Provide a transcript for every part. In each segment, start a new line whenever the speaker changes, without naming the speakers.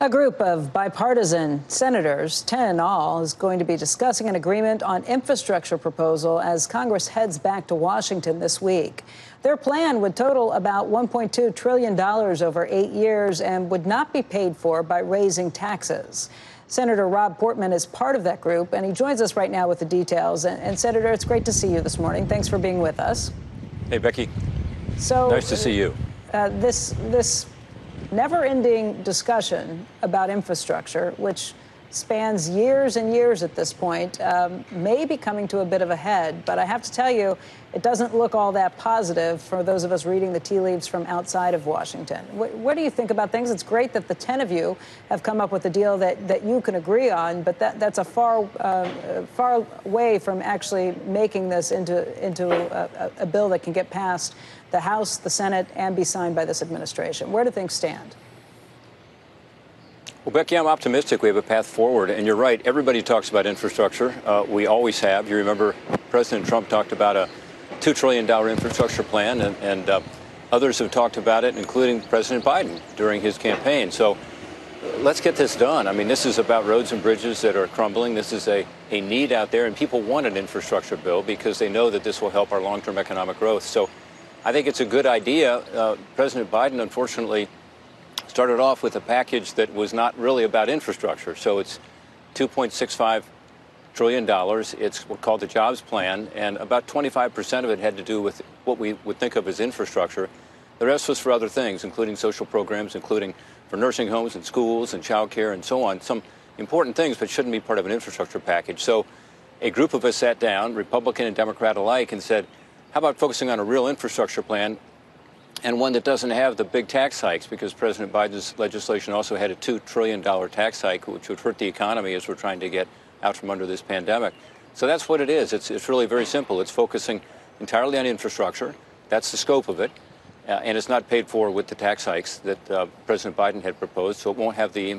A group of bipartisan senators, 10 in all, is going to be discussing an agreement on infrastructure proposal as Congress heads back to Washington this week. Their plan would total about $1.2 trillion over 8 years and would not be paid for by raising taxes. Senator Rob Portman is part of that group, and he joins us right now with the details. And Senator, it's great to see you this morning. Thanks for being with us.
Hey, Becky.
So
nice to see you.
This never-ending discussion about infrastructure, which spans years and years at this point, may be coming to a bit of a head. But I have to tell you, it doesn't look all that positive for those of us reading the tea leaves from outside of Washington. What do you think about things? It's great that the 10 of you have come up with a deal that you can agree on, but that's a far way from actually making this into a bill that can get past the House, the Senate, and be signed by this administration. Where do things stand?
Well, Becky, I'm optimistic we have a path forward. And you're right, everybody talks about infrastructure. We always have. You remember President Trump talked about a $2 trillion infrastructure plan, and others have talked about it, including President Biden during his campaign. So let's get this done. I mean, this is about roads and bridges that are crumbling. This is a need out there, and people want an infrastructure bill because they know that this will help our long-term economic growth. So I think it's a good idea. President Biden, unfortunately, started off with a package that was not really about infrastructure. So it's $2.65 trillion. It's what's called the Jobs Plan, and about 25% of it had to do with what we would think of as infrastructure. The rest was for other things, including social programs, including for nursing homes and schools and child care and so on. Some important things, but shouldn't be part of an infrastructure package. So a group of us sat down, Republican and Democrat alike, and said, how about focusing on a real infrastructure plan, and one that doesn't have the big tax hikes, because President Biden's legislation also had a $2 trillion tax hike, which would hurt the economy as we're trying to get out from under this pandemic. So that's what it is. It's really very simple. It's focusing entirely on infrastructure. That's the scope of it. And it's not paid for with the tax hikes that President Biden had proposed, so it won't have the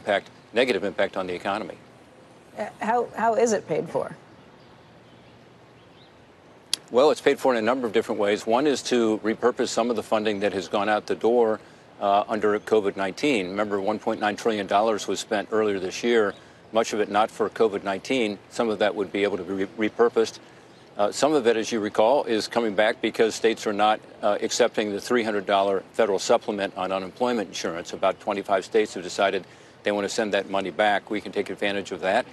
negative impact on the economy.
How is it paid for?
Well, it's paid for in a number of different ways. One is to repurpose some of the funding that has gone out the door under COVID-19. Remember, $1.9 trillion was spent earlier this year, much of it not for COVID-19. Some of that would be able to be repurposed. Some of it, as you recall, is coming back because states are not accepting the $300 federal supplement on unemployment insurance. About 25 states have decided they want to send that money back. We can take advantage of that.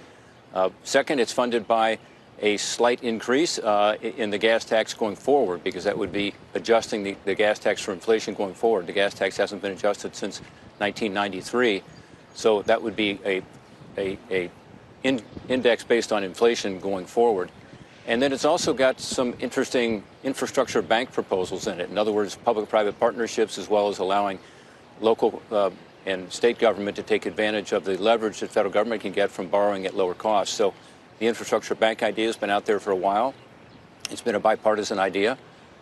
Second, it's funded by a slight increase in the gas tax going forward, because that would be adjusting the gas tax for inflation going forward. The gas tax hasn't been adjusted since 1993, so that would be a index based on inflation going forward. And then it's also got some interesting infrastructure bank proposals in it. In other words, public-private partnerships, as well as allowing local and state government to take advantage of the leverage that federal government can get from borrowing at lower costs. So the infrastructure bank idea has been out there for a while. It's been a bipartisan idea.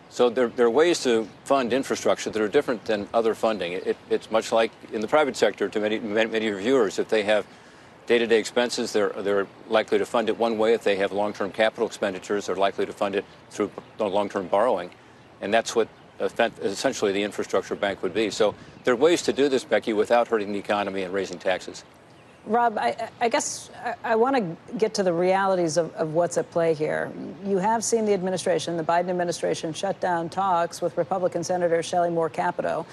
So there are ways to fund infrastructure that are different than other funding. It's much like in the private sector to many of your viewers. If they have day-to-day expenses, they're likely to fund it one way. If they have long-term capital expenditures, they're likely to fund it through long-term borrowing. And that's what essentially the infrastructure bank would be. So there are ways to do this, Becky, without hurting the economy and raising taxes.
Rob, I guess I want to get to the realities of what's at play here. You have seen the administration, the Biden administration, shut down talks with Republican Senator Shelley Moore Capito.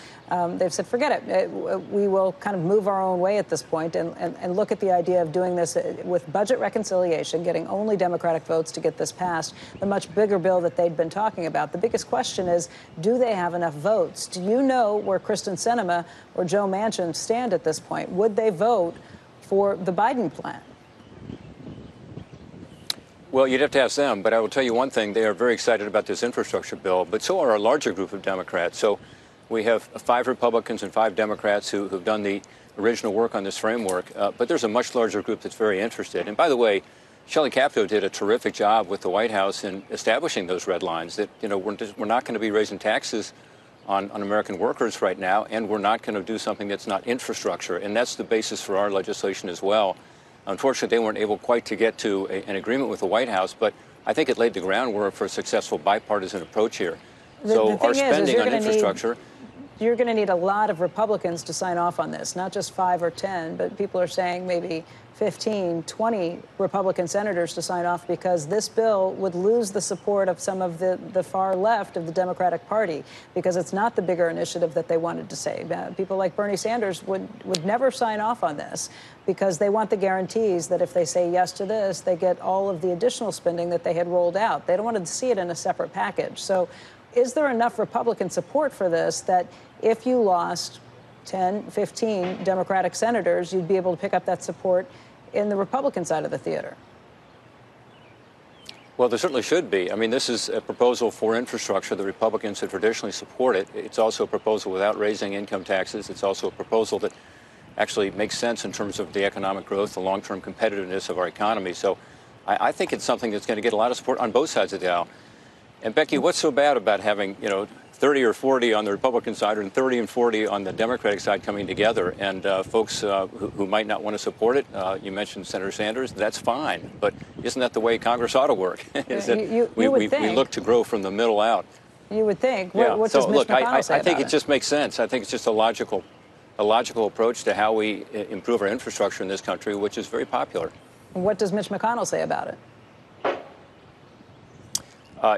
They've said, forget it. We will kind of move our own way at this point and look at the idea of doing this with budget reconciliation, getting only Democratic votes to get this passed, the much bigger bill that they'd been talking about. The biggest question is, do they have enough votes? Do you know where Kristen Sinema or Joe Manchin stand at this point? Would they vote for the Biden plan?
Well, you'd have to ask them, but I will tell you one thing. They are very excited about this infrastructure bill, but so are a larger group of Democrats. So we have 5 Republicans and 5 Democrats who've done the original work on this framework, but there's a much larger group that's very interested. And by the way, Shelley Capito did a terrific job with the White House in establishing those red lines that, we're not going to be raising taxes on American workers right now, and we're not going to do something that's not infrastructure. And that's the basis for our legislation as well. Unfortunately, they weren't able quite to get to an agreement with the White House, but I think it laid the groundwork for a successful bipartisan approach here. So our spending on infrastructure.
you're going to need a lot of Republicans to sign off on this, not just 5 or 10, but people are saying maybe 15, 20 Republican senators to sign off, because this bill would lose the support of some of the far left of the Democratic Party, because it's not the bigger initiative that they wanted to say. People like Bernie Sanders would never sign off on this, because they want the guarantees that if they say yes to this, they get all of the additional spending that they had rolled out. They don't want to see it in a separate package. So is there enough Republican support for this that if you lost 10, 15 Democratic senators, you'd be able to pick up that support in the Republican side of the theater?
Well, there certainly should be. I mean, this is a proposal for infrastructure. The Republicans have traditionally supported it. It's also a proposal without raising income taxes. It's also a proposal that actually makes sense in terms of the economic growth, the long-term competitiveness of our economy. So I think it's something that's going to get a lot of support on both sides of the aisle. And Becky, what's so bad about having, 30 or 40 on the Republican side and 30 and 40 on the Democratic side coming together, and folks who might not want to support it? You mentioned Senator Sanders. That's fine, but isn't that the way Congress ought to work? Is that we look to grow from the middle out?
You would think.
Yeah.
What
so
does Mitch
look,
McConnell say
I think
about
it just makes sense. I think it's just a logical approach to how we improve our infrastructure in this country, which is very popular.
What does Mitch McConnell say about it?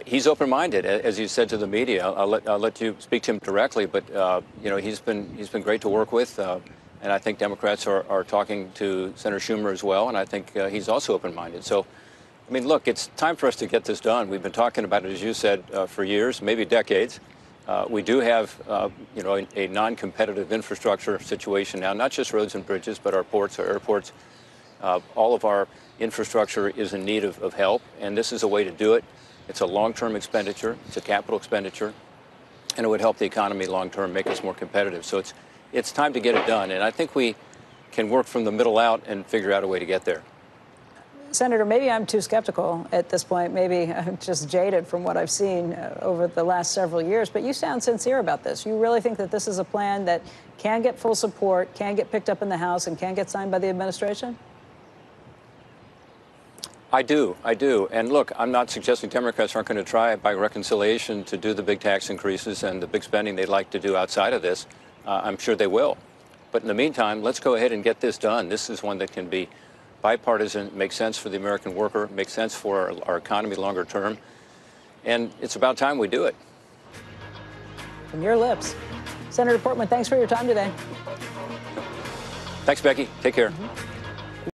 He's open-minded, as you said to the media. I'll let you speak to him directly, but he's been great to work with, and I think Democrats are talking to Senator Schumer as well, and I think he's also open-minded. So, I mean, look, it's time for us to get this done. We've been talking about it, as you said, for years, maybe decades. We do have, a non-competitive infrastructure situation now, not just roads and bridges, but our ports, our airports. All of our infrastructure is in need of help, and this is a way to do it. It's a long-term expenditure. It's a capital expenditure, and it would help the economy long-term, make us more competitive. So it's time to get it done, and I think we can work from the middle out and figure out a way to get there.
Senator, maybe I'm too skeptical at this point. Maybe I'm just jaded from what I've seen over the last several years, but you sound sincere about this. You really think that this is a plan that can get full support, can get picked up in the House, and can get signed by the administration?
I do. And look, I'm not suggesting Democrats aren't going to try by reconciliation to do the big tax increases and the big spending they'd like to do outside of this. I'm sure they will. But in the meantime, let's go ahead and get this done. This is one that can be bipartisan, make sense for the American worker, make sense for our economy longer term. And it's about time we do it.
From your lips. Senator Portman, thanks for your time today.
Thanks, Becky. Take care.